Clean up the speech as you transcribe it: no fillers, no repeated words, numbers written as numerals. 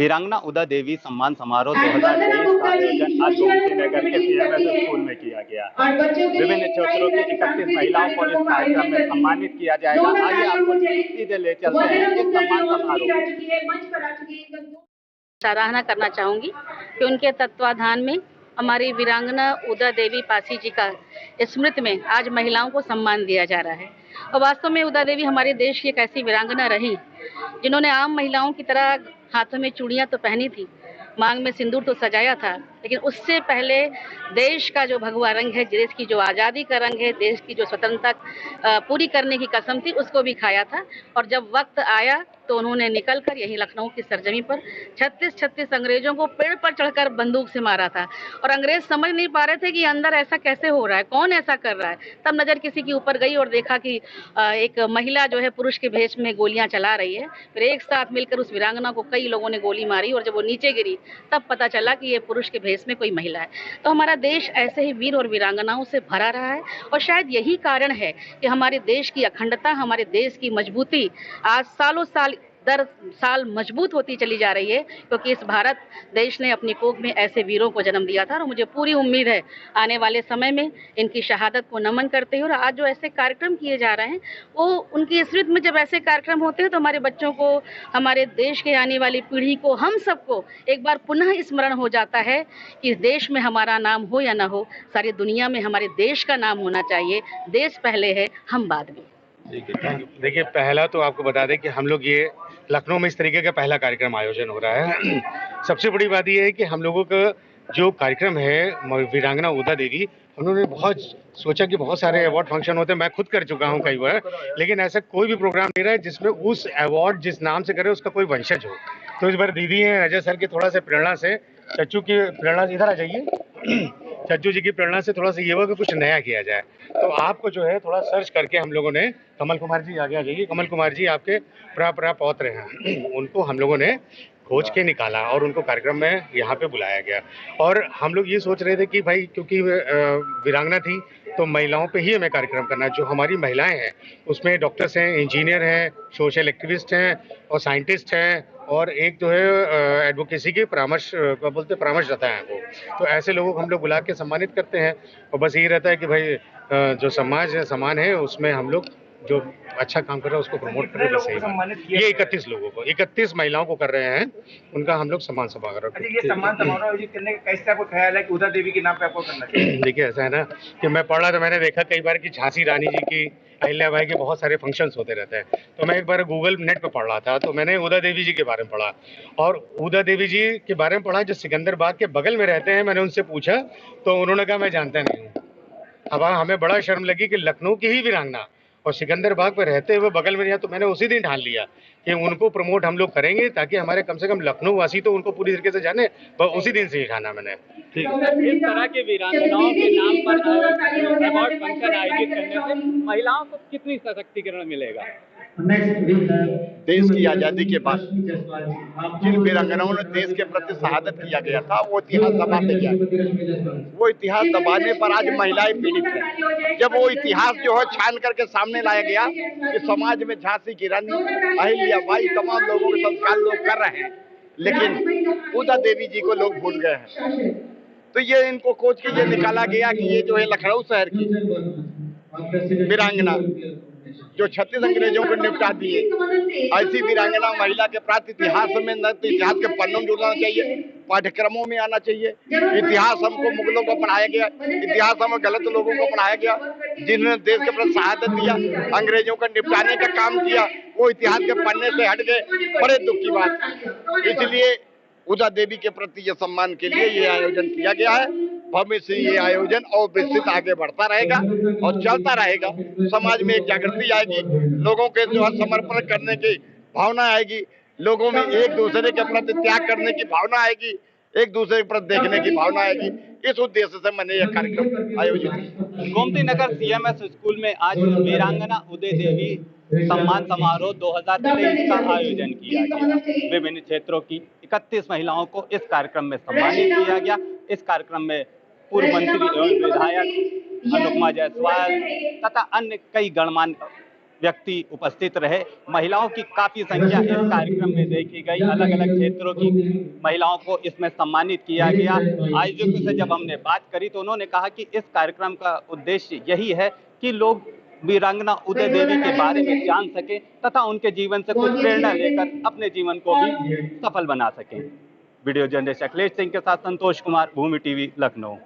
वीरांगना उदा देवी सम्मान समारोह 2023 का आयोजन आज गोमती नगर के सीएमएस स्कूल में किया गया। विभिन्न क्षेत्रों की 31 महिलाओं को इस कार्यक्रम में सम्मानित किया जाएगा। आइए आपको सीधे ले चलते हैं इस सम्मान समारोह। सराहना करना चाहूंगी कि उनके तत्वाधान में हमारी वीरांगना उदा देवी पासी जी का स्मृति में आज महिलाओं को सम्मान दिया जा रहा है। और वास्तव में उदा देवी हमारे देश की एक ऐसी वीरांगना रही जिन्होंने आम महिलाओं की तरह हाथों में चूड़ियां तो पहनी थी, मांग में सिंदूर तो सजाया था, लेकिन उससे पहले देश का जो भगवा रंग है, देश की जो आज़ादी का रंग है, देश की जो स्वतंत्रता पूरी करने की कसम थी, उसको भी खाया था। और जब वक्त आया तो उन्होंने निकलकर यही लखनऊ की सरजमी पर 36 अंग्रेजों को पेड़ पर चढ़कर बंदूक से मारा था। और अंग्रेज समझ नहीं पा रहे थे कि अंदर ऐसा कैसे हो रहा है, कौन ऐसा कर रहा है। तब नजर किसी के ऊपर गई और देखा कि एक महिला जो है पुरुष के भेष में गोलियां चला रही है। फिर एक साथ मिलकर उस वीरांगना को कई लोगों ने गोली मारी और जब वो नीचे गिरी तब पता चला कि ये पुरुष के भेष में कोई महिला है। तो हमारा देश ऐसे ही वीर और वीरांगनाओं से भरा रहा है और शायद यही कारण है कि हमारे देश की अखंडता, हमारे देश की मजबूती आज सालों साल दर साल मजबूत होती चली जा रही है, क्योंकि इस भारत देश ने अपनी कोख में ऐसे वीरों को जन्म दिया था। और मुझे पूरी उम्मीद है आने वाले समय में इनकी शहादत को नमन करते हुए और आज जो ऐसे कार्यक्रम किए जा रहे हैं वो उनकी स्मृति में जब ऐसे कार्यक्रम होते हैं तो हमारे बच्चों को, हमारे देश के आने वाली पीढ़ी को, हम सबको एक बार पुनः स्मरण हो जाता है कि देश में हमारा नाम हो या ना हो, सारी दुनिया में हमारे देश का नाम होना चाहिए। देश पहले है, हम बाद में। देखिए, पहला तो आपको बता दें कि हम लोग ये लखनऊ में इस तरीके का पहला कार्यक्रम आयोजन हो रहा है। सबसे बड़ी बात यह है कि हम लोगों का जो कार्यक्रम है वीरांगना उदा देवी, उन्होंने बहुत सोचा कि बहुत सारे अवार्ड फंक्शन होते हैं, मैं खुद कर चुका हूं कई बार, लेकिन ऐसा कोई भी प्रोग्राम नहीं रहा है जिसमें उस अवार्ड जिस नाम से करे उसका कोई वंशज हो। तो इस बार दीदी हैं अजय सर की थोड़ा सा प्रेरणा से, चच्चू की प्रेरणा से, इधर आ जाइए, चच्चू जी की प्रेरणा से थोड़ा सा ये हुआ कि कुछ नया किया जाए। तो आपको जो है थोड़ा सर्च करके हम लोगों ने, कमल कुमार जी आगे आ जाइए, कमल कुमार जी आपके प्रा पौत्र हैं, उनको हम लोगों ने खोज के निकाला और उनको कार्यक्रम में यहाँ पे बुलाया गया। और हम लोग ये सोच रहे थे कि भाई क्योंकि वीरांगना थी तो महिलाओं पे ही हमें कार्यक्रम करना है। जो हमारी महिलाएं हैं उसमें डॉक्टर्स हैं, इंजीनियर हैं, सोशल एक्टिविस्ट हैं और साइंटिस्ट हैं और एक जो है एडवोकेसी के परामर्शदाता हैं वो। तो ऐसे लोगों को हम लोग बुला के सम्मानित करते हैं और बस यही रहता है कि भाई जो समाज है, समान है, उसमें हम लोग जो अच्छा काम कर रहे हैं उसको प्रमोट कर रहे हैं। ये 31 लोगों को, 31 महिलाओं को कर रहे हैं, उनका हम लोग सम्मान समारोह। ये सम्मान समारोह आयोजित करने का कैसे आपको ख्याल है कि उदा देवी के नाम पे आपको करना चाहिए? देखिए, ऐसा है ना कि मैं पढ़ रहा था, मैंने देखा कई बार कि झांसी रानी जी की, अहिल्याबाई के बहुत सारे फंक्शंस होते रहते हैं। तो मैं एक बार गूगल नेट पे पढ़ रहा था तो मैंने उदा देवी जी के बारे में पढ़ा और उदा देवी जी के बारे में पढ़ा जो सिकंदर बाग के बगल में रहते हैं। मैंने उनसे पूछा तो उन्होंने कहा मैं जानता नहीं हूँ। अब हमें बड़ा शर्म लगी कि लखनऊ की ही वीरांगना और सिकंदर बाग पर रहते हुए बगल में, तो मैंने उसी दिन ठान लिया कि उनको प्रमोट हम लोग करेंगे ताकि हमारे कम से कम लखनऊ वासी तो उनको पूरी तरीके से जाने। उसी दिन से ही ठाना मैंने। ठीक है, इस तरह के वीरांगनाओं के नाम पर अवार्ड फंक्शन आयोजित करने से महिलाओं को कितनी सशक्तिकरण मिलेगा? देश की आजादी के बाद जिन वीरांगनाओं ने देश के प्रति शहादत किया गया था वो इतिहास दबाते गया। वो इतिहास दबाने पर आज महिलाएं पीड़ित हैं। जब वो इतिहास जो है छान करके सामने लाया गया कि समाज में झांसी की रानी, अहिल्याबाई, तमाम लोगों के संस्कार लोग कर रहे हैं, लेकिन उदा देवी जी को लोग भूल गए हैं। तो ये इनको खोज के ये निकाला गया कि ये जो है लखनऊ शहर की वीरांगना जो 36 अंग्रेजों को निपटा दिए, ऐसी वीरांगना महिला के प्राप्त इतिहास में न तो इतिहास के पन्नों में जुड़ना चाहिए, पाठ्यक्रमों में आना चाहिए। इतिहास हमको मुगलों को पढ़ाया गया, इतिहास हमें गलत लोगों को पढ़ाया गया जिन्होंने देश के प्रति शहादत दिया, अंग्रेजों को निपटाने का काम किया, वो इतिहास के पन्ने से हट गए। बड़े दुख की बात। इसलिए उदा देवी के प्रति ये सम्मान के लिए ये आयोजन किया गया है। भविष्य से ये आयोजन और विस्तृत आगे बढ़ता रहेगा और चलता रहेगा। समाज में एक जागृति आएगी, लोगों के जो है समर्पण करने की भावना आएगी, लोगों में एक दूसरे के प्रति त्याग करने की भावना आएगी, एक दूसरे के प्रति देखने की भावना आएगी। इस उद्देश्य से मैंने यह कार्यक्रम आयोजित किया। गोमती नगर सीएमएस स्कूल में आज वीरांगना उदय देवी सम्मान समारोह 2023 का आयोजन किया गया। विभिन्न क्षेत्रों की 31 महिलाओं को इस कार्यक्रम में सम्मानित किया गया। इस कार्यक्रम में पूर्व मंत्री एवं विधायक अनुपमा जायसवाल तथा अन्य कई गणमान्य व्यक्ति उपस्थित रहे। महिलाओं की काफी संख्या इस कार्यक्रम में देखी गई। अलग अलग क्षेत्रों की महिलाओं को इसमें सम्मानित किया गया। आयोजकों से जब हमने बात करी तो उन्होंने कहा कि इस कार्यक्रम का उद्देश्य यही है कि लोग वीरांगना उदय देवी के बारे में जान सके तथा उनके जीवन से कुछ प्रेरणा लेकर अपने जीवन को भी सफल बना सकें। वीडियो जर्नलिस्ट अखिलेश सिंह के साथ संतोष कुमार, भूमि टीवी, लखनऊ।